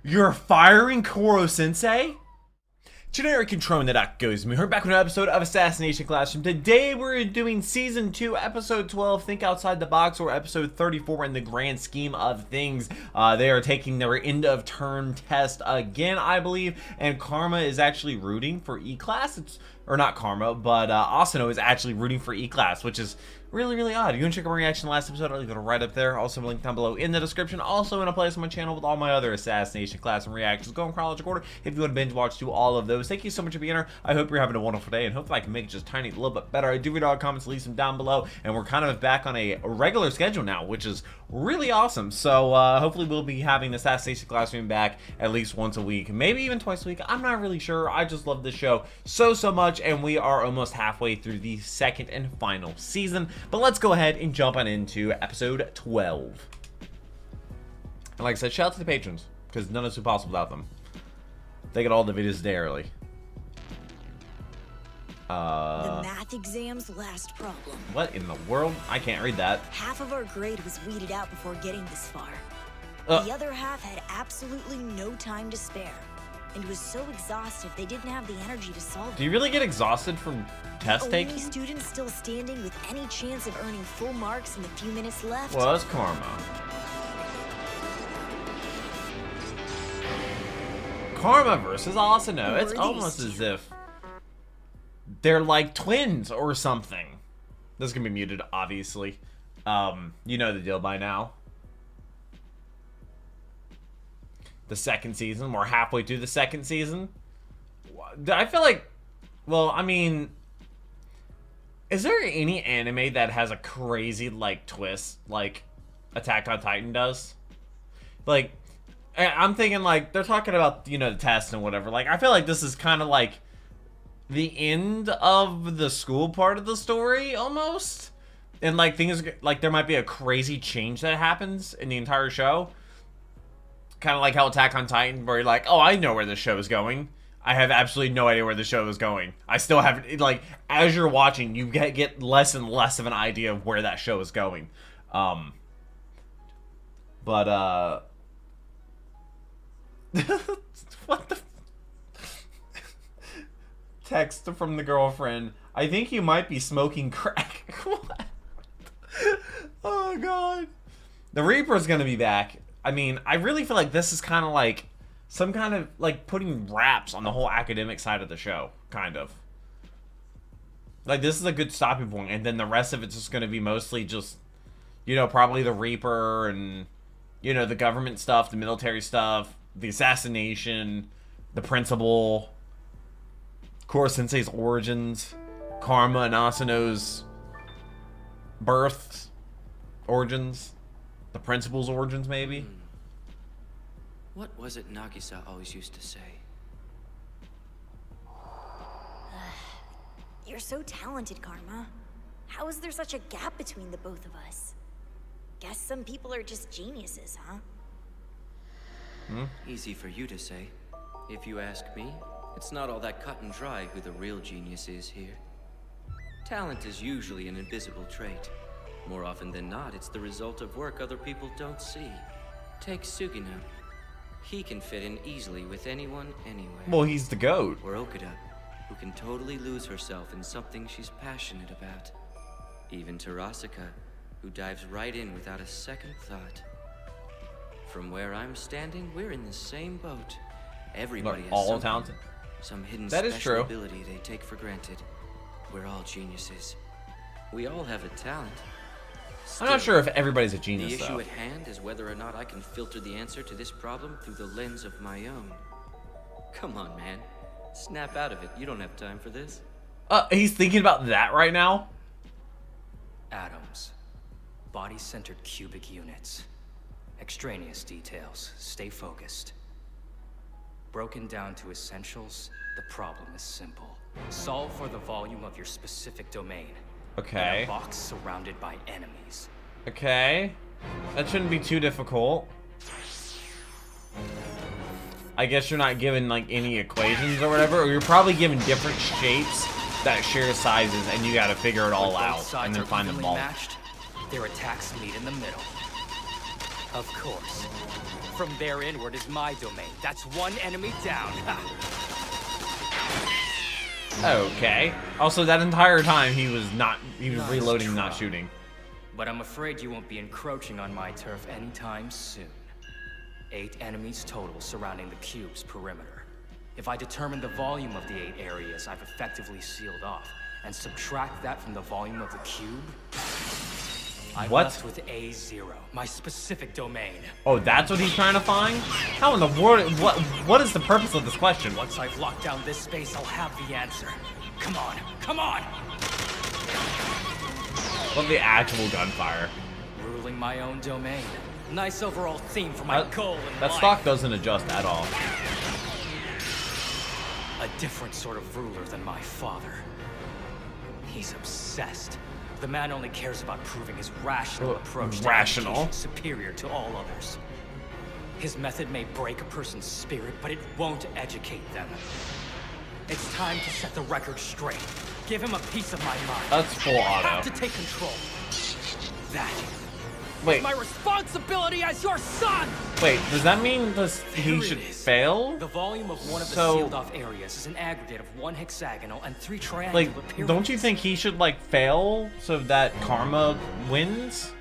You're firing Koro-sensei? Generic intro, and that goes me. We're back with an episode of Assassination Classroom. Today we're doing Season 2, Episode 12, Think Outside the Box, or Episode 34 in the grand scheme of things. They are taking their end-of-term test again, I believe, and Karma is actually rooting for E-Class. Or not Karma, but Asano is actually rooting for E-Class, which is really odd. You can check out my reaction to the last episode. I'll leave it right up there. Also, link down below in the description. Also, in a place on my channel with all my other Assassination Classroom reactions. Go in chronological order if you want to binge watch to all of those. Thank you so much for being here. I hope you're having a wonderful day, and hopefully I can make it just tiny a little bit better. I do read all comments, leave them down below, and we're kind of back on a regular schedule now, which is really awesome. So hopefully we'll be having the Assassination Classroom back at least once a week, maybe even twice a week. I'm not really sure. I just love this show so much, and we are almost halfway through the second and final season. But let's go ahead and jump on into episode 12. And like I said, shout out to the patrons, because none of this would be possible without them. They get all the videos a day early. The math exam's last problem. What in the world? I can't read that. Half of our grade was weeded out before getting this far. The other half had absolutely no time to spare, and was so exhausted they didn't have the energy to solve it. Do you really get exhausted from test taking? Only student still standing with any chance of earning full marks in the few minutes left Was Karma. Karma versus Asano. It's almost as if they're like twins or something. This is gonna be muted, obviously. You know the deal by now. The second season. We're halfway through the second season. I feel like, well, I mean, is there any anime that has a crazy, like, twist like Attack on Titan does? Like, I'm thinking, like, they're talking about, you know, the test and whatever. Like, I feel like this is kind of like the end of the school part of the story, almost. And, like, things, like, there might be a crazy change that happens in the entire show. Kind of like how Attack on Titan, where you're like, oh, I know where this show is going. I have absolutely no idea where the show is going. I still haven't, like, as you're watching, you get less and less of an idea of where that show is going. What the text from the girlfriend. I think you might be smoking crack. What? Oh, God. The Reaper's gonna be back. I mean, I really feel like this is kind of like some kind of like putting wraps on the whole academic side of the show, kind of. Like, this is a good stopping point, and then the rest of it's just going to be mostly just, you know, probably the Reaper and, you know, the government stuff, the military stuff, the assassination, the principal, Koro-sensei's origins, Karma and Asano's births, origins. The principal's origins, maybe? What was it Nagisa always used to say? You're so talented, Karma. How is there such a gap between the both of us? Guess some people are just geniuses, huh? Easy for you to say. If you ask me, it's not all that cut and dry who the real genius is here. Talent is usually an invisible trait. More often than not, it's the result of work other people don't see. Take Sugino. He can fit in easily with anyone, anywhere. Well, he's the GOAT. Or Okuda, who can totally lose herself in something she's passionate about. Even Terasaka, who dives right in without a second thought. From where I'm standing, we're in the same boat. Everybody has all talented. Some hidden That is special true. ability they take for granted. We're all geniuses. We all have a talent. I'm not sure if everybody's a The genius, issue though. at hand is whether or not I can filter the answer to this problem through the lens of my own. Come on, man. Snap out of it. You don't have time for this. He's thinking about that right now? Atoms. Body-centered cubic units. Extraneous details. Stay focused. Broken down to essentials, the problem is simple. Solve for the volume of your specific domain. Okay. In a box surrounded by enemies. Okay. That shouldn't be too difficult. I guess you're not given, like, any equations or whatever, or you're probably given different shapes that share sizes, and you gotta figure it all out, and then find them all. Matched, their attacks meet in the middle. Of course. From there inward is my domain. That's one enemy down. Okay. Also, that entire time he was Nice reloading, not try. shooting. But I'm afraid you won't be encroaching on my turf anytime soon. 8 enemies total surrounding the cube's perimeter. If I determine the volume of the 8 areas I've effectively sealed off, and subtract that from the volume of the cube, I'm What? left with A0, my specific domain. Oh, that's what he's trying to find? How in the world? What is the purpose of this question? Once I've locked down this space, I'll have the answer. Come on, come on! Love the actual gunfire. Ruling my own domain. Nice overall theme for my goal in That life. stock doesn't adjust at all. A different sort of ruler than my father. He's obsessed. The man only cares about proving his rational approach to Rational? education superior to all others. His method may break a person's spirit, but it won't educate them. It's time to set the record straight. Give him a piece of my mind. That's full I have auto. to take control. That Wait, is my responsibility as your son! wait. Does that mean he Here should it is. fail? The volume of one of the So- sealed off areas is an aggregate of 1 hexagonal and 3 triangular Like, pyramids. don't you think he should like fail so that karma wins?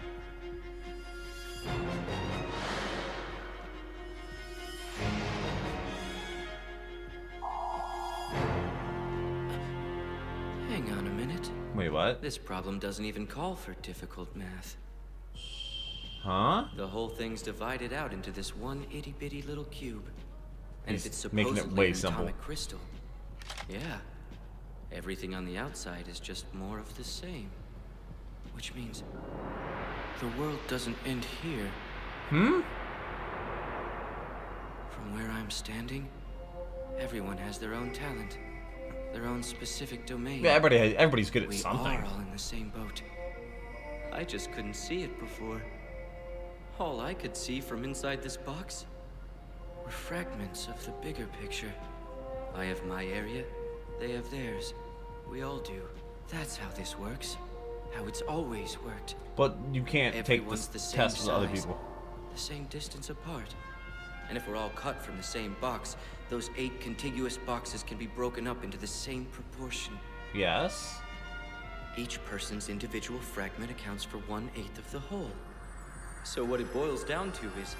Hang on a minute. Wait, what? This problem doesn't even call for difficult math. Huh? The whole thing's divided out into this one itty-bitty little cube. And He's if it's making supposedly it way an simple. atomic crystal, yeah, everything on the outside is just more of the same. Which means the world doesn't end here. Hmm? From where I'm standing, everyone has their own talent, their own specific domain. Yeah, everybody's good at We something. are all in the same boat. I just couldn't see it before. All I could see from inside this box were fragments of the bigger picture. I have my area, they have theirs. We all do. That's how this works. How it's always worked. But you can't take Everyone's this the same test with other size, people. the same distance apart. And if we're all cut from the same box, those 8 contiguous boxes can be broken up into the same proportion. Yes. Each person's individual fragment accounts for 1/8 of the whole. So what it boils down to is,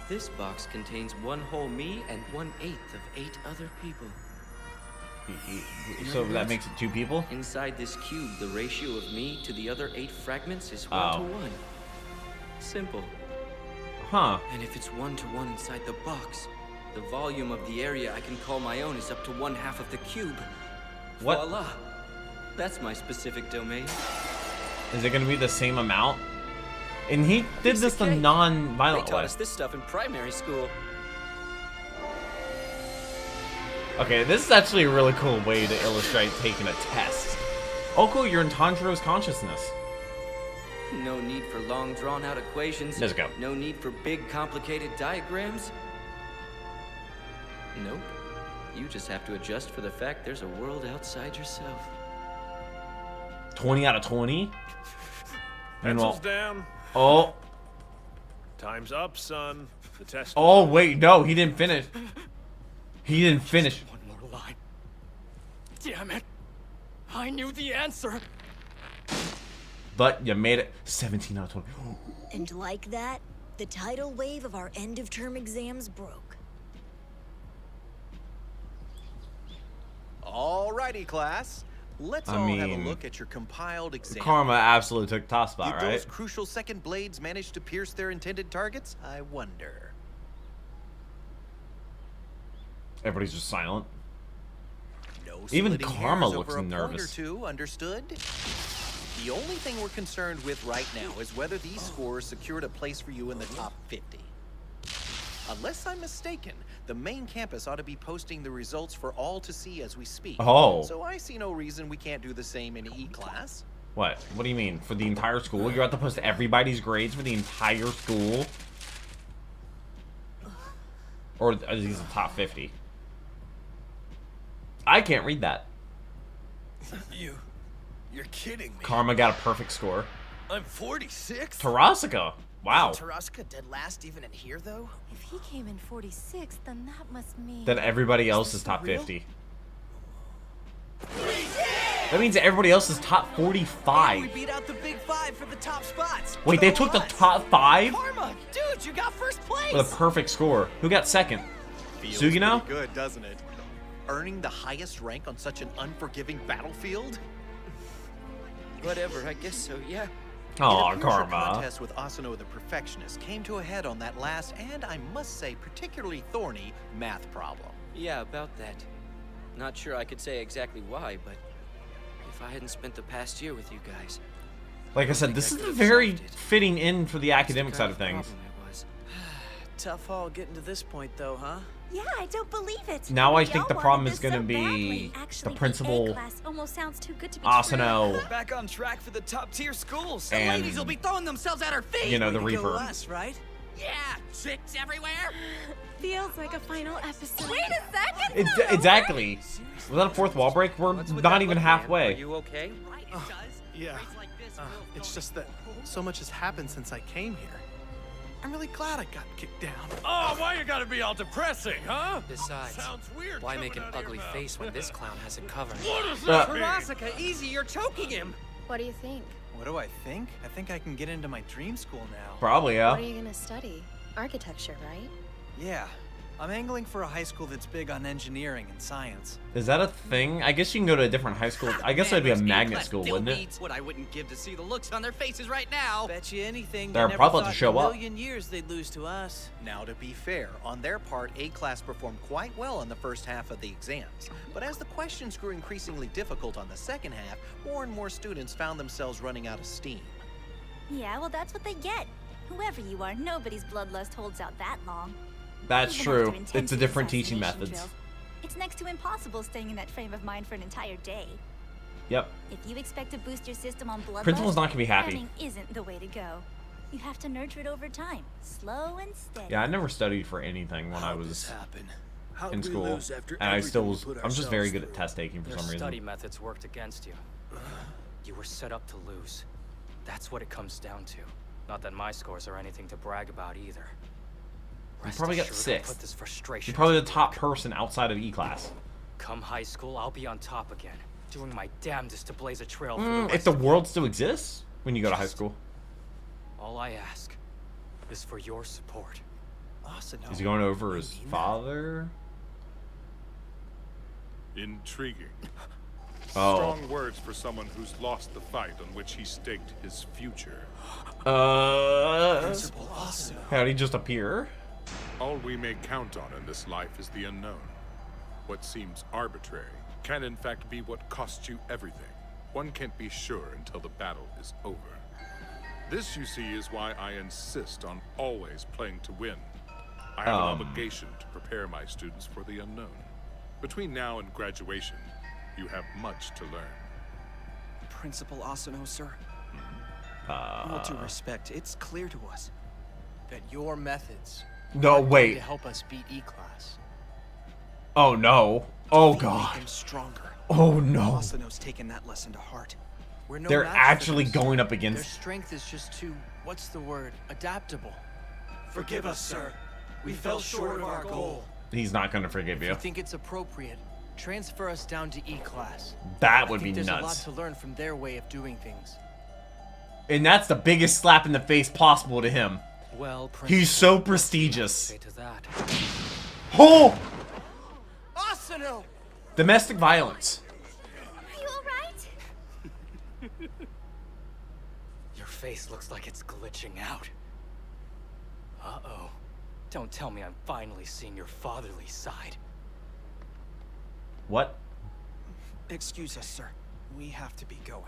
this box contains one whole me and 1/8 of 8 other people. So that makes it 2 people? Inside this cube, the ratio of me to the other 8 fragments is Oh. 1 to 1. Simple. Huh. And if it's 1 to 1 inside the box, the volume of the area I can call my own is up to 1/2 of the cube. What? Voila! That's my specific domain. Is it gonna be the same amount? And he did Piece this of the cake. They non-violent taught way. us this stuff in primary school. Okay, this is actually a really cool way to illustrate taking a test. Oh cool, you're in Tanjiro's consciousness. No need for long drawn-out equations. Let's go. No need for big, complicated diagrams. Nope. You just have to adjust for the fact there's a world outside yourself. 20 out of 20? Pencils down. Oh. Time's up, son. The test. Oh, wait, no, he didn't finish. He didn't finish. One more line. Damn it. I knew the answer. But you made it 17 out of 20. And like that, the tidal wave of our end-of-term exams broke. Alrighty, class. Let's I all have a mean, look at your compiled exam. Karma absolutely took top spot, Did those right? crucial second blades manage to pierce their intended targets? I wonder. Everybody's just silent. No Even splitting Karma hairs looks over a nervous. Point or two, understood? The only thing we're concerned with right now is whether these scores secured a place for you in the top 50. Unless I'm mistaken, the main campus ought to be posting the results for all to see as we speak. Oh. So I see no reason we can't do the same in E-class. What? What do you mean? For the entire school? You're about to post everybody's grades for the entire school? Or are these the top 50? I can't read that. You're kidding me. Karma got a perfect score. I'm 46? Tarasaka. Wow. Is Taraska dead last even in here, though? If he came in 46th, then that must mean... Then everybody else this is top for real? 50. That means that everybody else is top 45. We beat out the big five for the top spots. Wait, they Go took the us. top 5 Karma, dude, you got first place. with a perfect score. Who got second? Feels Sugino? pretty good, doesn't it? Earning the highest rank on such an unforgiving battlefield? Whatever, I guess so, yeah. Aw, It appears your Karma. contest with Asano the Perfectionist came to a head on that last, and I must say, particularly thorny, math problem. Yeah, about that. Not sure I could say exactly why, but if I hadn't spent the past year with you guys, Like I said, this is a very fitting in for the academic side of things. Tough haul getting to this point, though, huh? Yeah, I don't believe it. Now I Y'all think the wanted problem is this going to so be badly. the Actually, principal, A class almost sounds too good to be Asano, Back on track for the top tier schools. and, ladies will be throwing themselves at our feet. you know, the Way to go Reaper. us, right? Yeah, chicks everywhere. Feels like a final episode. Wait a second. Exactly. Without a fourth wall break, we're not even Are halfway. you okay? Yeah. It's just that so much has happened since I came here. I'm really glad I got kicked down. Oh, why you gotta be all depressing, huh? Besides, Sounds weird. why coming make an out of your ugly mouth. face when this clown has it covered? What does that mean? Karasika, easy, you're choking him. What do you think? What do I think? I think I can get into my dream school now. Probably, What are yeah. you gonna study? Architecture, right? Yeah. I'm angling for a high school that's big on engineering and science. Is that a thing? I guess you can go to a different high school. I guess that'd be a magnet school, wouldn't it? What I wouldn't give to see the looks on their faces right now. Bet you anything. They're they never probably about thought to show in a up. million years they'd lose to us. Now, to be fair, on their part, A-Class performed quite well in the first half of the exams. But as the questions grew increasingly difficult on the second half, more and more students found themselves running out of steam. Yeah, well, that's what they get. Whoever you are, nobody's bloodlust holds out that long. That's Even true. after It's intensive a different teaching assassination methods. drills, it's next to impossible staying in that frame of mind for an entire day. Yep. If you expect to boost your system on bloodlust, Principal's not gonna be happy. cramming isn't the way to go. You have to nurture it over time, slow and steady. Yeah, I never studied for anything when I How'd this was happen? How'd in we school, lose after and I still everything we was. put I'm just very ourselves good at through? test taking for Their some study reason. methods worked against you. You were set up to lose. That's what it comes down to. Not that my scores are anything to brag about either. You probably got Rest assured, I'll sixth. put this frustration You're probably to the top work. person outside of E-Class. Come high school, I'll be on top again, doing my damnedest to blaze a trail for the If rest the of world still exists when you go to high school. All I ask is for your support. Asano. Is he going over his father? Intriguing. Oh. Strong words for someone who's lost the fight on which he staked his future. Principal Asano. How'd he just appear? All we may count on in this life is the unknown. What seems arbitrary can in fact be what costs you everything. One can't be sure until the battle is over. This, you see, is why I insist on always playing to win. I have an obligation to prepare my students for the unknown. Between now and graduation, you have much to learn. Principal Asano, sir. All due respect, it's clear to us that your methods No, are going wait. to help us beat E-Class. Oh no. Oh Make god. him stronger. Oh no. Asano's taken that lesson to heart. We're no They're match for actually this. going up Their against. strength is just too, what's the word, adaptable. Forgive us, sir. We fell short of our goal. He's not gonna forgive If you you. think it's appropriate, transfer us down to E-Class. That would be There's a lot nuts. to learn from their way of doing things. And that's the biggest slap in the face possible to him. Well, He's so prestigious. say to that. Oh! Asano! Domestic violence. Are you alright? Your face looks like it's glitching out. Uh-oh. Don't tell me I'm finally seeing your fatherly side. What? Excuse us, sir. We have to be going.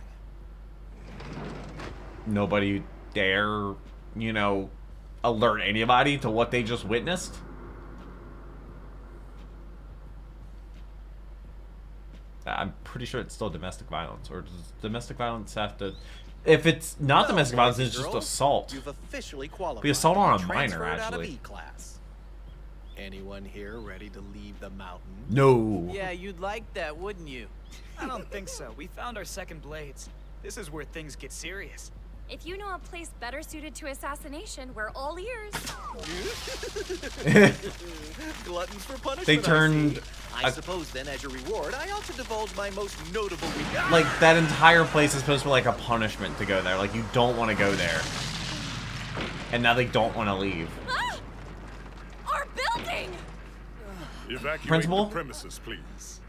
Nobody dare, you know, alert anybody to what they just witnessed? I'm pretty sure it's still domestic violence. Or does domestic violence have to... If it's not Well, domestic violence, boys it's and just girls, assault. You've officially qualified. Be assault on a and minor, transferred out of actually. E-Class. Anyone here ready to leave the mountain? No. Yeah, you'd like that, wouldn't you? I don't think so. We found our second blades. This is where things get serious. If you know a place better suited to assassination, we're all ears. Gluttons for punishment. They turned. I suppose then, as your reward, I ought to divulge my most notable. Like that entire place is supposed to be like a punishment to go there. Like you don't want to go there, and now they don't want to leave. Ah! Our building. Evacuate Principal? the premises, please.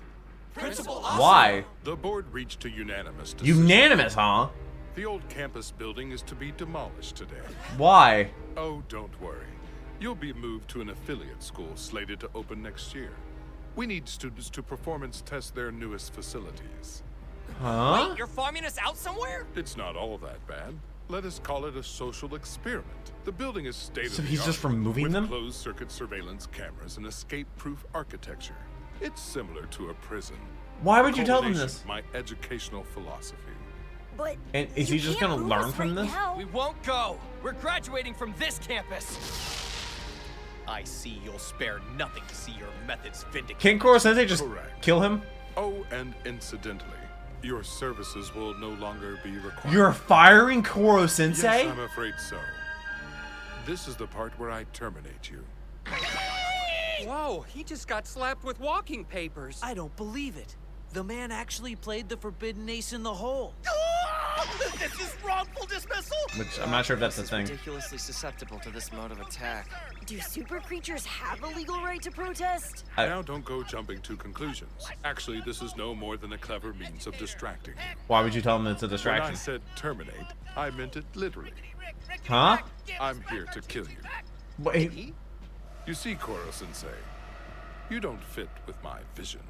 Principal Why? The board reached a unanimous decision. Unanimous, huh? The old campus building is to be demolished today. Why? Oh, don't worry. You'll be moved to an affiliate school slated to open next year. We need students to performance test their newest facilities. Huh? Wait, you're farming us out somewhere? It's not all that bad. Let us call it a social experiment. The building is state-of-the-art. So he's just removing with them? closed-circuit surveillance cameras and escape-proof architecture. It's similar to a prison. Why would you tell them Culmination this? of my educational philosophy. But And is you he just can't gonna move learn us from right this? now. We won't go. We're graduating from this campus. I see you'll spare nothing to see your methods vindicated. Can Koro Sensei just Correct. kill him? Oh, and incidentally, your services will no longer be required. You're firing Koro Sensei? Yes, I'm afraid so. This is the part where I terminate you. Whoa, he just got slapped with walking papers. I don't believe it. The man actually played the forbidden ace in the hole. This is wrongful dismissal. Which I'm not sure if that's the This is thing. ridiculously susceptible to this mode of attack. Do super creatures have a legal right to protest? Now don't go jumping to conclusions. Actually, this is no more than a clever means of distracting you. Why would you tell him it's a When I distraction? said terminate, I meant it literally. Huh? I'm here to kill you. Wait. You see, Koro-sensei, you don't fit with my vision.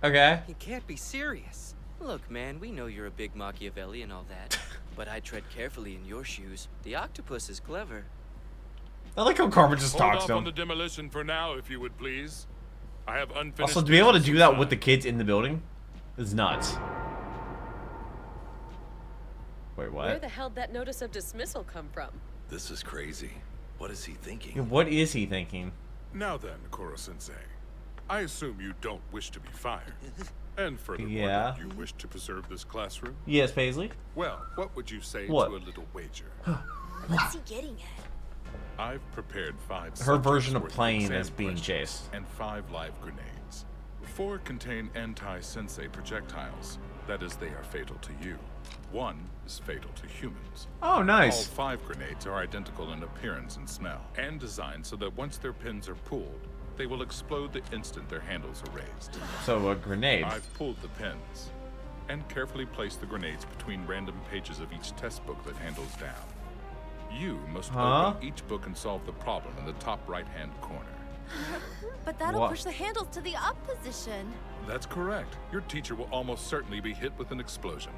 Okay. He can't be serious. Look, man, we know you're a big Machiavelli and all that, but I tread carefully in your shoes. The octopus is clever. I like how Carver just Hold talks off to on him. the demolition for now, if you would please. I have unfinished. Also, to be able to business do that inside. with the kids in the building is nuts. Wait, Where what? the hell did that notice of dismissal come from? This is crazy. What is he thinking? What is he thinking? Now then, Koro-sensei, I assume you don't wish to be fired. And furthermore, Yeah. you wish to preserve this classroom? Yes, Paisley? Well, what would you say What? to a little wager? What's he getting at? I've prepared 5 Her subjects version of worth playing exam is being questions chased. And 5 live grenades. 4 contain anti-sensei projectiles. That is, they are fatal to you. 1 is fatal to humans. Oh, nice. All 5 grenades are identical in appearance and smell, and designed so that once their pins are pulled, they will explode the instant their handles are raised. So a grenade. I've pulled the pins, and carefully placed the grenades between random pages of each test book that handles down. You must open each book and solve the problem in the top right-hand corner. But that'll What? push the handles to the up position. That's correct. Your teacher will almost certainly be hit with an explosion.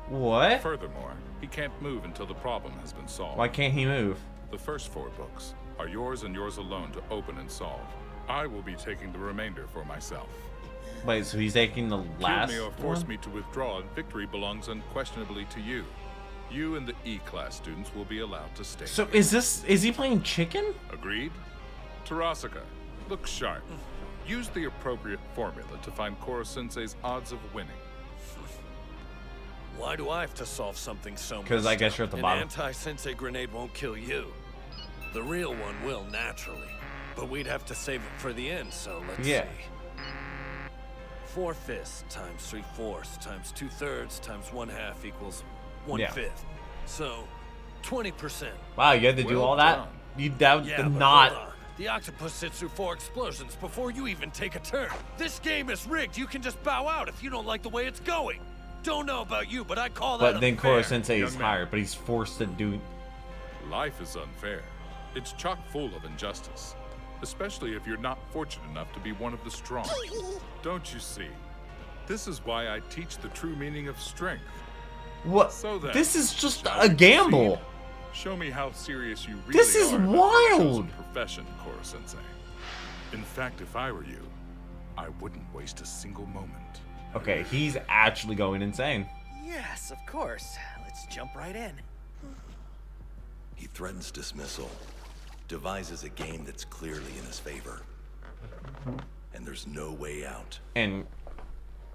What? Furthermore, he can't move until the problem has been solved. Why can't he move? The first 4 books are yours and yours alone to open and solve. I will be taking the remainder for myself. Wait, so he's taking the last Kill me or force one? me to withdraw, and victory belongs unquestionably to you. You and the E-class students will be allowed to stay. So is he playing chicken? Agreed? Tarasaka, look sharp. Use the appropriate formula to find Koro-sensei's odds of winning. Why do I have to solve something so? 'Cause I guess you're at the bottom. An anti-sensei grenade won't kill you. The real one will, naturally. But we'd have to save it for the end, so let's Yeah. see. 4 fifths times 3 fourths times 2/3 times 1/2 equals 1/5. So, 20%. Wow, you had to do Well all that? done. You that Yeah, did but not. hold on. The octopus sits through 4 explosions before you even take a turn. This game is rigged. You can just bow out if you don't like the way it's going. Don't know about you, but I call that But then unfair. Koro Sensei is Young man. hired, but he's forced to do. Life is unfair. It's chock full of injustice, especially if you're not fortunate enough to be one of the strong. Don't you see? This is why I teach the true meaning of strength. What? So then, This is just shall a we gamble. proceed? Show me how serious you really This is are about your wild. chosen profession, Koro-sensei. In fact, if I were you, I wouldn't waste a single moment. Okay, he's actually going insane. Yes, of course. Let's jump right in. He threatens dismissal, devises a game that's clearly in his favor, and there's no way out. And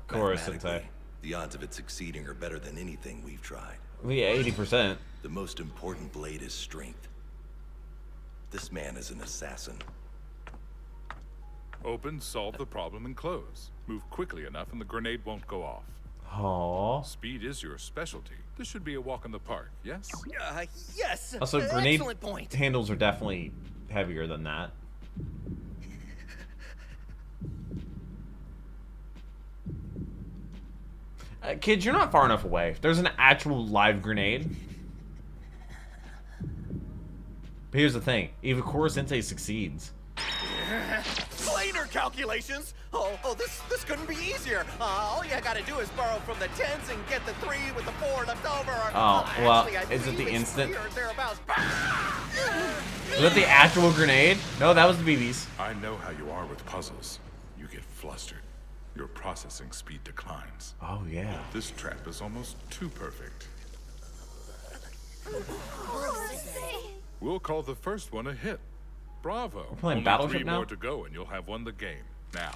Koro Mathematically, Sensei. the odds of it succeeding are better than anything we've tried. Yeah, 80%. The most important blade is strength. This man is an assassin. Open, solve the problem, and close. Move quickly enough and the grenade won't go off. Aww. Speed is your specialty. This should be a walk in the park, yes? Yes! Also, grenade Excellent point. handles are definitely heavier than that. Kids, you're not far enough away. If there's an actual live grenade. But here's the thing. Even Koro Sensei succeeds. Planar calculations! This couldn't be easier. All you gotta do is borrow from the tens and get the 3 with the 4 left over. Oh, well, actually, is it the instant? Was that the actual grenade? No, that was the BBs. I know how you are with puzzles. You get flustered. Your processing speed declines. Oh, yeah. This trap is almost too perfect. We'll call the first one a hit. Bravo. We're playing Only Battleship 3 now? more to go and you'll have won the game. Now,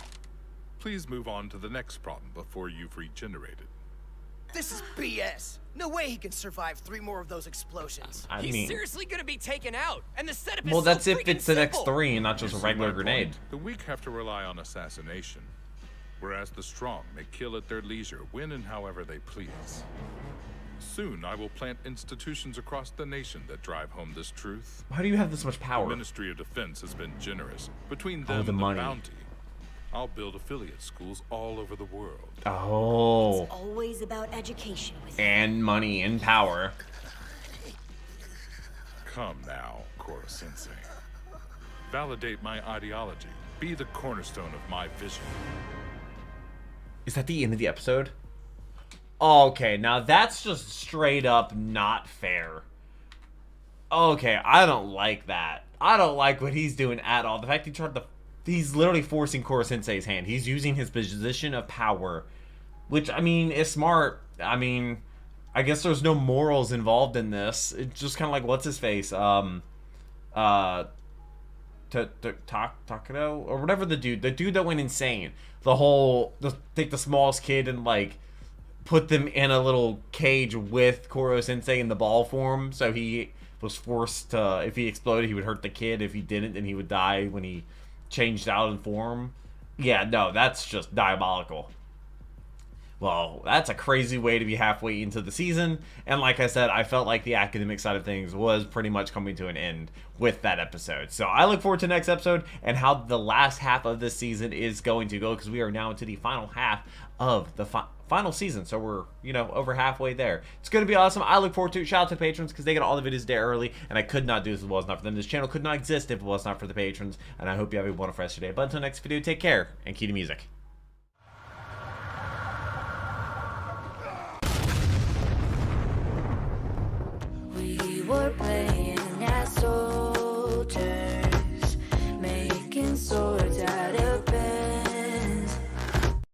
please move on to the next problem before you've regenerated. This is BS. No way he can survive 3 more of those explosions. He's seriously gonna be taken out, and the setup is well, that's so if it's the next 3 and not just a You see regular my point? grenade. The weak have to rely on assassination, whereas the strong may kill at their leisure, when and however they please. Soon, I will plant institutions across the nation that drive home this truth. How do you have this much power? The Ministry of Defense has been generous. Between them the and money. the bounty, I'll build affiliate schools all over the world. Oh. It's always about education with And money and power. Come now, Koro Sensei. Validate my ideology. Be the cornerstone of my vision. Is that the end of the episode? Okay, now that's just straight up not fair. Okay, I don't like that. I don't like what he's doing at all. The fact he tried to... He's literally forcing Koro Sensei's hand. He's using his position of power. Which, I mean, is smart. I mean, I guess there's no morals involved in this. It's just kind of like, what's his face? Takano? Or whatever the dude that went insane. Take the smallest kid and, like, put them in a little cage with Koro Sensei in the ball form, so he was forced to, if he exploded, he would hurt the kid. If he didn't, then he would die when he changed out in form. Yeah, no, that's just diabolical. Well, that's a crazy way to be halfway into the season, and like I said, I felt like the academic side of things was pretty much coming to an end with that episode. So I look forward to the next episode and how the last half of this season is going to go, because we are now into the final half of the final season, so we're, you know, over halfway there. It's going to be awesome. I look forward to it. Shout out to the patrons, because they get all the videos a day early, and I could not do this if it was not for them. This channel could not exist if it was not for the patrons, and I hope you have a wonderful rest of your day. But until next video, take care, and key to music. We were playing assholes.